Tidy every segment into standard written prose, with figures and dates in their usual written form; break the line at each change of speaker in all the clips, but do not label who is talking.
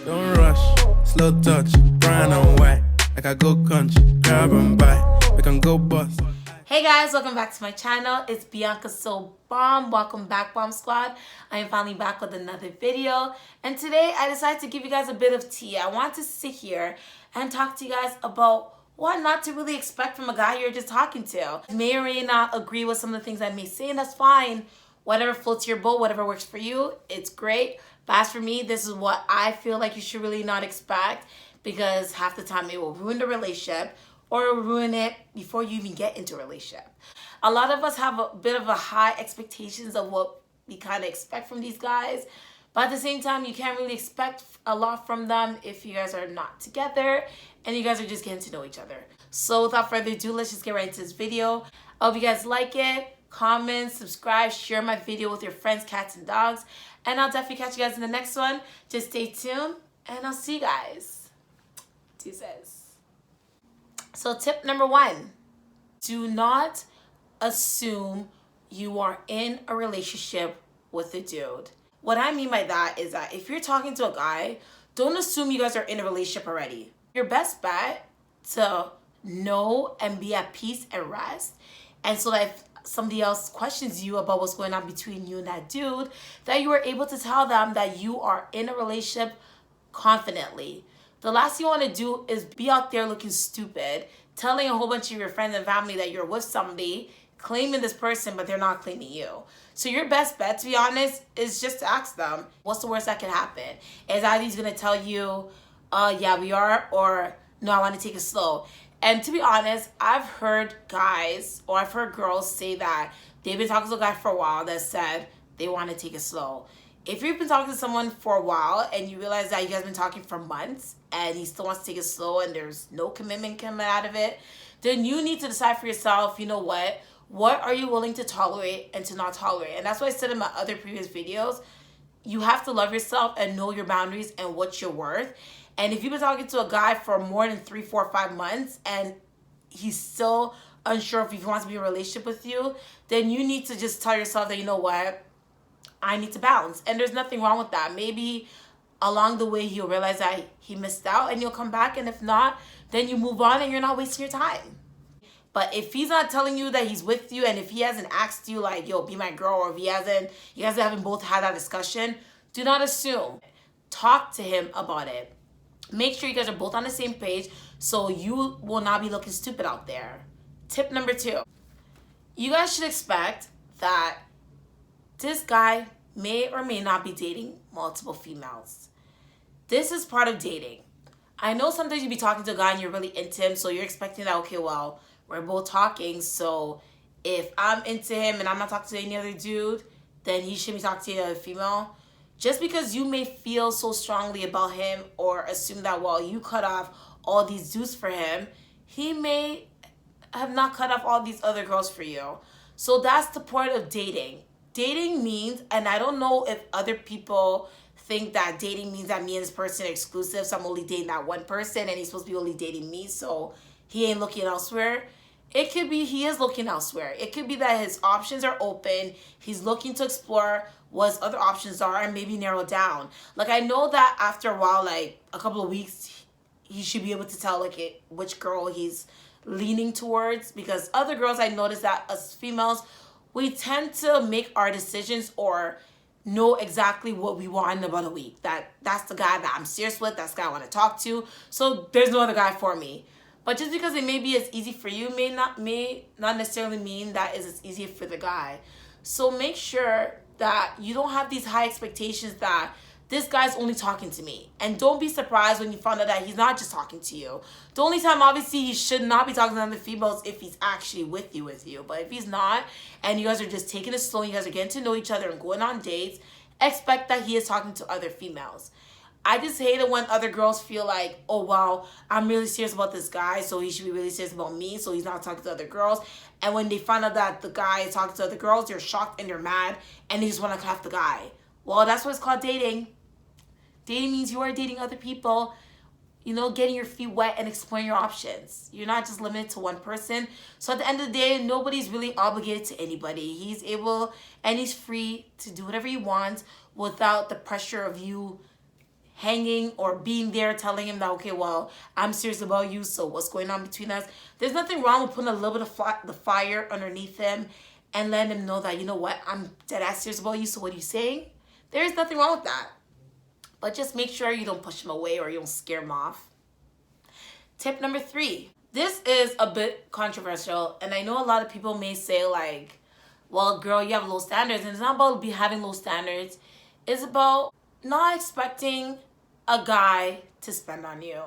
Don't rush, slow touch, brown and white. Like I go country, grab and buy. We can go bust.
Hey guys, welcome back to my channel. It's Bianca So Bomb. Welcome back, Bomb Squad. I am finally back with another video. And today I decided to give you guys a bit of tea. I want to sit here and talk to you guys about what not to really expect from a guy you're just talking to. You may or may not agree with some of the things I may say, and that's fine. Whatever floats your boat, whatever works for you, it's great. But as for me, this is what I feel like you should really not expect, because half the time it will ruin the relationship or ruin it before you even get into a relationship. A lot of us have a bit of a high expectations of what we kind of expect from these guys, but at the same time, you can't really expect a lot from them if you guys are not together and you guys are just getting to know each other. So without further ado, let's just get right into this video. I hope you guys like it. Comment, subscribe, share my video with your friends, cats, and dogs. And I'll definitely catch you guys in the next one. Just stay tuned, and I'll see you guys. Deuces. So tip number 1, do not assume you are in a relationship with a dude. What I mean by that is that if you're talking to a guy, don't assume you guys are in a relationship already. Your best bet to know and be at peace and rest, and so that if somebody else questions you about what's going on between you and that dude, that you are able to tell them that you are in a relationship confidently. The last thing you want to do is be out there looking stupid, telling a whole bunch of your friends and family that you're with somebody, claiming this person, but they're not claiming you. So your best bet, to be honest, is just to ask them, what's the worst that could happen? Is either he's going to tell you, yeah, we are, or no, I want to take it slow. And to be honest, I've heard guys or I've heard girls say that they've been talking to a guy for a while that said they want to take it slow. If you've been talking to someone for a while and you realize that you guys have been talking for months and he still wants to take it slow and there's no commitment coming out of it, then you need to decide for yourself, you know what are you willing to tolerate and to not tolerate? And that's what I said in my other previous videos. You have to love yourself and know your boundaries and what you're worth. And if you've been talking to a guy for more than 3, 4, 5 months and he's still unsure if he wants to be in a relationship with you, then you need to just tell yourself that, you know what, I need to bounce. And there's nothing wrong with that. Maybe along the way he'll realize that he missed out and you'll come back. And if not, then you move on and you're not wasting your time. But if he's not telling you that he's with you, and if he hasn't asked you like, yo, be my girl, or if you guys haven't both had that discussion, do not assume. Talk to him about it. Make sure you guys are both on the same page so you will not be looking stupid out there. Tip number 2. You guys should expect that this guy may or may not be dating multiple females. This is part of dating. I know sometimes you be talking to a guy and you're really into him, so you're expecting that, okay, well, we're both talking, so if I'm into him and I'm not talking to any other dude, then he shouldn't be talking to any other female. Just because you may feel so strongly about him or assume that, well, you cut off all these dudes for him, he may have not cut off all these other girls for you. So that's the point of dating. Dating means, and I don't know if other people think that dating means that me and this person are exclusive, so I'm only dating that one person and he's supposed to be only dating me, so he ain't looking elsewhere. It could be he is looking elsewhere. It could be that his options are open. He's looking to explore what his other options are and maybe narrow down. Like, I know that after a while, like a couple of weeks, he should be able to tell like which girl he's leaning towards, because other girls, I noticed that us females, we tend to make our decisions or know exactly what we want in about a week. That's the guy that I'm serious with. That's the guy I want to talk to. So there's no other guy for me. But just because it may be as easy for you may not necessarily mean that is as easy for the guy. So make sure that you don't have these high expectations that this guy's only talking to me. And don't be surprised when you find out that he's not just talking to you. The only time, obviously, he should not be talking to other females if he's actually with you. But if he's not, and you guys are just taking it slow, you guys are getting to know each other and going on dates, expect that he is talking to other females. I just hate it when other girls feel like, oh, wow, I'm really serious about this guy, so he should be really serious about me, so he's not talking to other girls. And when they find out that the guy is talking to other girls, they're shocked and they're mad, and they just want to cuff the guy. Well, that's what it's called dating. Dating means you are dating other people, you know, getting your feet wet and exploring your options. You're not just limited to one person. So at the end of the day, nobody's really obligated to anybody. He's able and he's free to do whatever he wants without the pressure of you hanging or being there telling him that, okay, well, I'm serious about you, so what's going on between us? There's nothing wrong with putting a little bit of the fire underneath him and letting him know that, you know what, I'm dead ass serious about you, so what are you saying? There's nothing wrong with that. But just make sure you don't push him away or you don't scare him off. Tip number 3. This is a bit controversial, and I know a lot of people may say like, well, girl, you have low standards. And it's not about having low standards. It's about not expecting a guy to spend on you.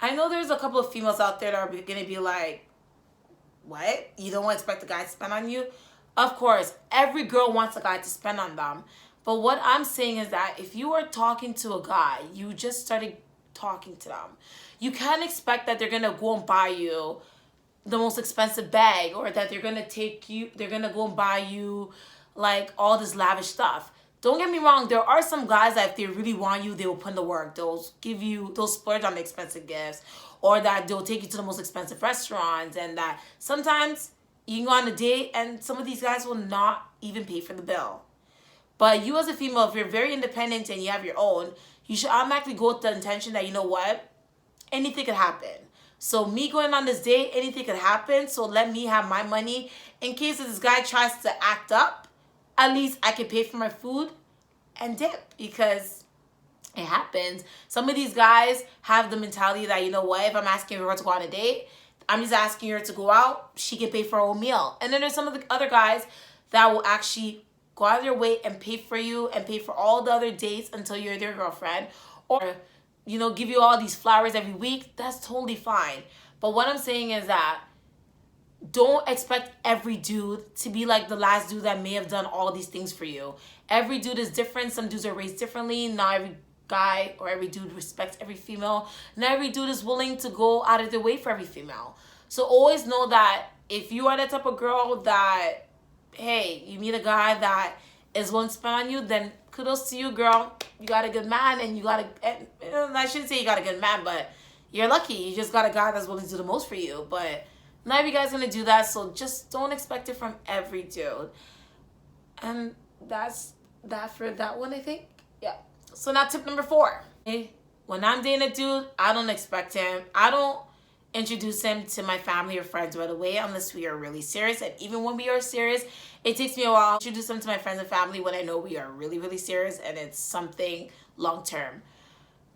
I know there's a couple of females out there that are going to be like, what? You don't expect a guy to spend on you? Of course, every girl wants a guy to spend on them. But what I'm saying is that if you are talking to a guy, you just started talking to them, you can't expect that they're going to go and buy you the most expensive bag, or that they're going to go and buy you like all this lavish stuff. Don't get me wrong, there are some guys that if they really want you, they will put in the work. They'll splurge on the expensive gifts, or that they'll take you to the most expensive restaurants, and that sometimes you can go on a date and some of these guys will not even pay for the bill. But you as a female, if you're very independent and you have your own, you should automatically go with the intention that, you know what, anything could happen. So me going on this date, anything could happen. So let me have my money in case this guy tries to act up. At least I can pay for my food and dip, because it happens. Some of these guys have the mentality that, you know what, if I'm asking her to go on a date, I'm just asking her to go out, she can pay for her own meal. And then there's some of the other guys that will actually go out of their way and pay for you and pay for all the other dates until you're their girlfriend, or, you know, give you all these flowers every week. That's totally fine. But what I'm saying is that don't expect every dude to be like the last dude that may have done all these things for you. Every dude is different. Some dudes are raised differently. Not every guy or every dude respects every female. Not every dude is willing to go out of their way for every female. So always know that if you are the type of girl that, hey, you meet a guy that is willing to spend on you, then kudos to you, girl. You got a good man, and you got I shouldn't say you got a good man, but you're lucky. You just got a guy that's willing to do the most for you. But not every guy's going to do that, so just don't expect it from every dude. And that's that for that one, I think. Yeah. So now tip number 4. When I'm dating a dude, I don't expect him. I don't introduce him to my family or friends right away unless we are really serious. And even when we are serious, it takes me a while to introduce him to my friends and family when I know we are really, really serious and it's something long term.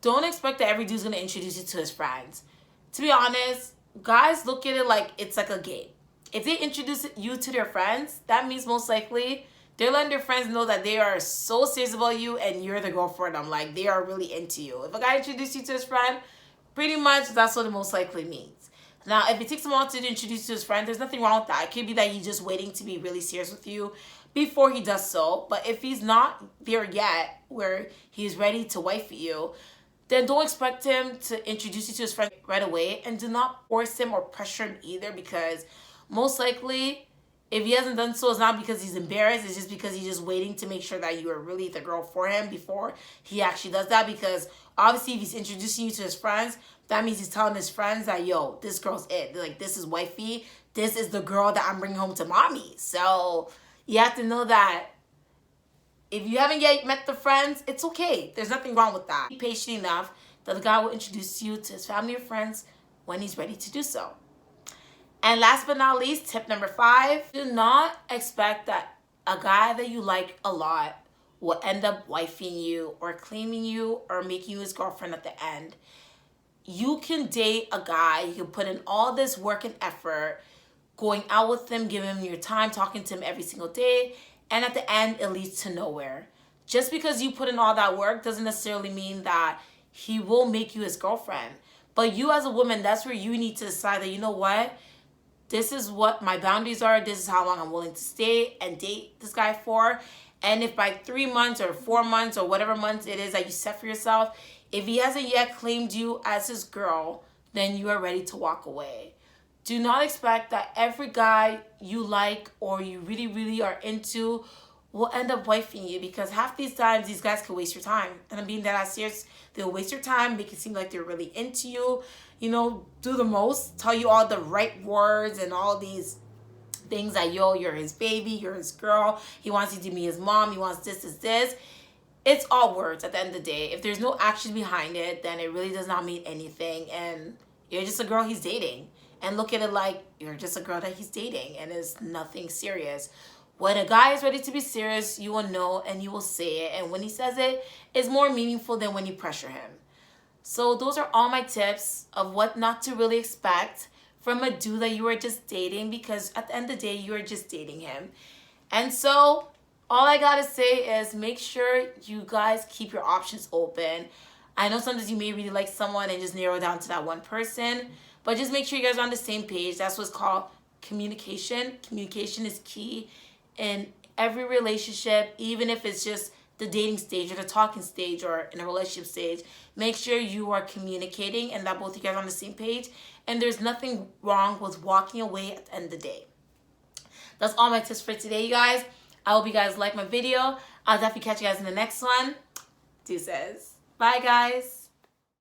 Don't expect that every dude's going to introduce you to his friends. To be honest, guys look at it like it's like a game. If they introduce you to their friends, that means most likely they're letting their friends know that they are so serious about you and you're the girl for them. Like, they are really into you. If a guy introduces you to his friend, pretty much that's what it most likely means. Now, if it takes him a while to introduce you to his friend, there's nothing wrong with that. It could be that he's just waiting to be really serious with you before he does so. But if he's not there yet, where he's ready to wife you, then don't expect him to introduce you to his friend right away. And do not force him or pressure him either, because most likely, if he hasn't done so, it's not because he's embarrassed. It's just because he's just waiting to make sure that you are really the girl for him before he actually does that. Because obviously, if he's introducing you to his friends, that means he's telling his friends that, yo, this girl's it. Like, this is wifey. This is the girl that I'm bringing home to mommy. So you have to know that if you haven't yet met the friends, it's okay. There's nothing wrong with that. Be patient enough that the guy will introduce you to his family or friends when he's ready to do so. And last but not least, tip number 5, do not expect that a guy that you like a lot will end up wifing you or claiming you or making you his girlfriend at the end. You can date a guy, you can put in all this work and effort, going out with him, giving him your time, talking to him every single day, and at the end, it leads to nowhere. Just because you put in all that work doesn't necessarily mean that he will make you his girlfriend. But you as a woman, that's where you need to decide that, you know what? This is what my boundaries are. This is how long I'm willing to stay and date this guy for. And if by 3 months or 4 months or whatever months it is that you set for yourself, if he hasn't yet claimed you as his girl, then you are ready to walk away. Do not expect that every guy you like or you really, really are into will end up wifing you, because half these times these guys can waste your time. And I'm being that serious. They'll waste your time, make it seem like they're really into you, you know, do the most, tell you all the right words and all these things that, yo, you're his baby, you're his girl, he wants you to be his mom, he wants this. it's all words at the end of the day. If there's no action behind it, then it really does not mean anything. And you're just a girl he's dating. And look at it like you're just a girl that he's dating and it's nothing serious. When a guy is ready to be serious, you will know and you will say it. And when he says it, it's more meaningful than when you pressure him. So those are all my tips of what not to really expect from a dude that you are just dating, because at the end of the day, you are just dating him. And so all I gotta say is make sure you guys keep your options open. I know sometimes you may really like someone and just narrow down to that one person, but just make sure you guys are on the same page. That's what's called communication. Communication is key in every relationship, even if it's just the dating stage or the talking stage or in a relationship stage. Make sure you are communicating and that both of you guys are on the same page. And there's nothing wrong with walking away at the end of the day. That's all my tips for today, you guys. I hope you guys like my video. I'll definitely catch you guys in the next one. Deuces. Bye, guys.